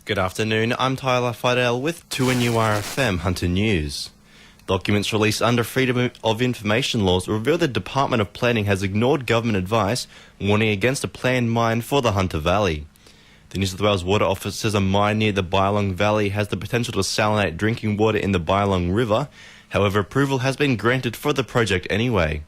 Good afternoon, I'm Tyler Fardell with 2NURFM Hunter News. Documents released under Freedom of Information laws reveal the Department of Planning has ignored government advice warning against a planned mine for the Hunter Valley. The New South Wales Water Office says a mine near the Bylong Valley has the potential to salinate drinking water in the Bylong River. However, approval has been granted for the project anyway.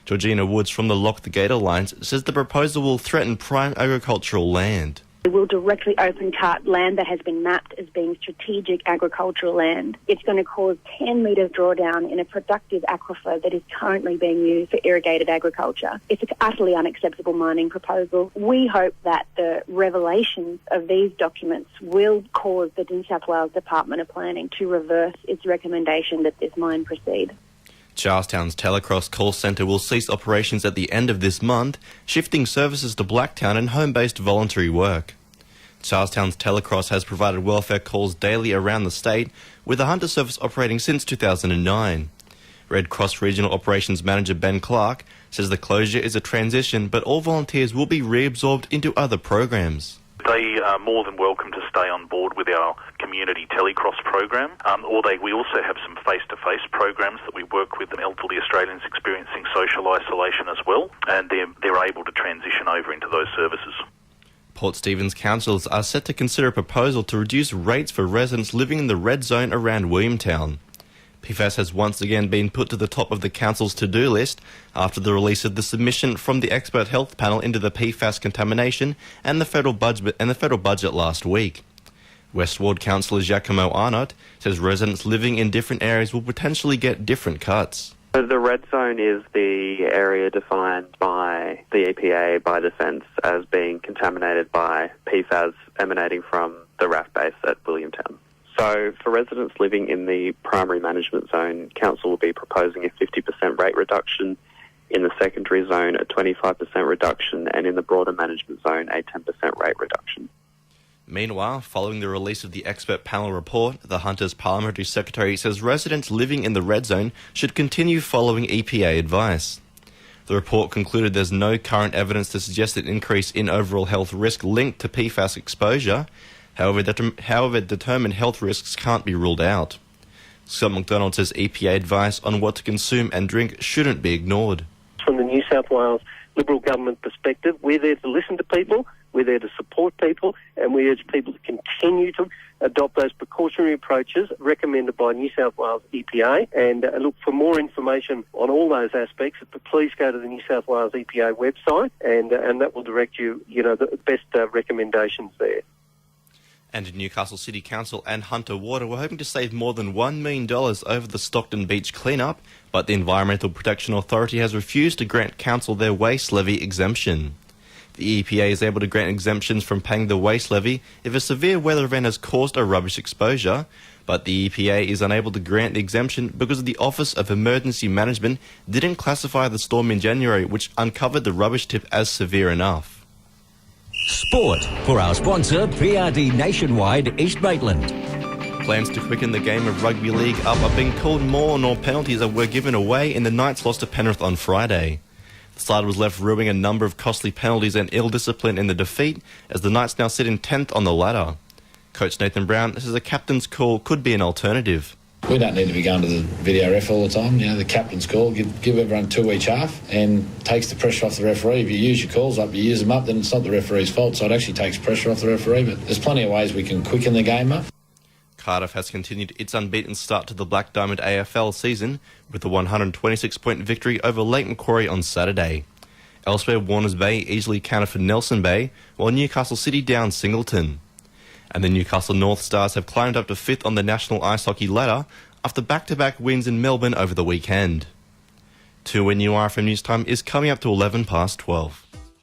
Georgina Woods from the Lock the Gate Alliance says the proposal will threaten prime agricultural land. It will directly open cut land that has been mapped as being strategic agricultural land. It's going to cause 10 metres drawdown in a productive aquifer that is currently being used for irrigated agriculture. It's an utterly unacceptable mining proposal. We hope that the revelations of these documents will cause the New South Wales Department of Planning to reverse its recommendation that this mine proceed. Charlestown's Telecross call centre will cease operations at the end of this month, shifting services to Blacktown and home-based voluntary work. Charlestown's Telecross has provided welfare calls daily around the state, with the Hunter service operating since 2009. Red Cross Regional Operations Manager Ben Clark says the closure is a transition, but all volunteers will be reabsorbed into other programs. They are more than welcome to stay on board with our community telecross program, we also have some face-to-face programs that we work with elderly Australians experiencing social isolation as well, and they're able to transition over into those services. Port Stephens councils are set to consider a proposal to reduce rates for residents living in the red zone around Williamtown. PFAS has once again been put to the top of the council's to-do list after the release of the submission from the expert health panel into the PFAS contamination and the federal budget last week. West Ward Councillor Giacomo Arnott says residents living in different areas will potentially get different cuts. The red zone is the area defined by the EPA, by Defence, as being contaminated by PFAS emanating from the RAF base at Williamtown. So for residents living in the primary management zone, Council will be proposing a 50% rate reduction, in the secondary zone a 25% reduction, and in the broader management zone a 10% rate reduction. Meanwhile, following the release of the expert panel report, the Hunter's Parliamentary Secretary says residents living in the red zone should continue following EPA advice. The report concluded there's no current evidence to suggest an increase in overall health risk linked to PFAS exposure. However, determined health risks can't be ruled out. Scott McDonald says EPA advice on what to consume and drink shouldn't be ignored. From the New South Wales Liberal government perspective, we're there to listen to people, we're there to support people, and we urge people to continue to adopt those precautionary approaches recommended by New South Wales EPA. And look, for more information on all those aspects, please go to the New South Wales EPA website, and that will direct you, the best recommendations there. And Newcastle City Council and Hunter Water were hoping to save more than $1 million over the Stockton Beach cleanup, but the Environmental Protection Authority has refused to grant council their waste levy exemption. The EPA is able to grant exemptions from paying the waste levy if a severe weather event has caused a rubbish exposure, but the EPA is unable to grant the exemption because the Office of Emergency Management didn't classify the storm in January, which uncovered the rubbish tip as severe enough. Sport for our sponsor, PRD Nationwide East Maitland. Plans to quicken the game of rugby league up are being called more and more penalties that were given away in the Knights' loss to Penrith on Friday. The side was left ruining a number of costly penalties and ill discipline in the defeat, as the Knights now sit in 10th on the ladder. Coach Nathan Brown says a captain's call could be an alternative. We don't need to be going to the video ref all the time. The captain's call, give everyone two each half, and takes the pressure off the referee. If you use your calls up, you use them up, then it's not the referee's fault, so it actually takes pressure off the referee. But there's plenty of ways we can quicken the game up. Cardiff has continued its unbeaten start to the Black Diamond AFL season with a 126-point victory over Lake Macquarie on Saturday. Elsewhere, Warners Bay easily counted for Nelson Bay, while Newcastle City downed Singleton. And the Newcastle North Stars have climbed up to 5th on the National Ice Hockey ladder after back-to-back wins in Melbourne over the weekend. 2NURFM News Time is coming up to 11 past 12.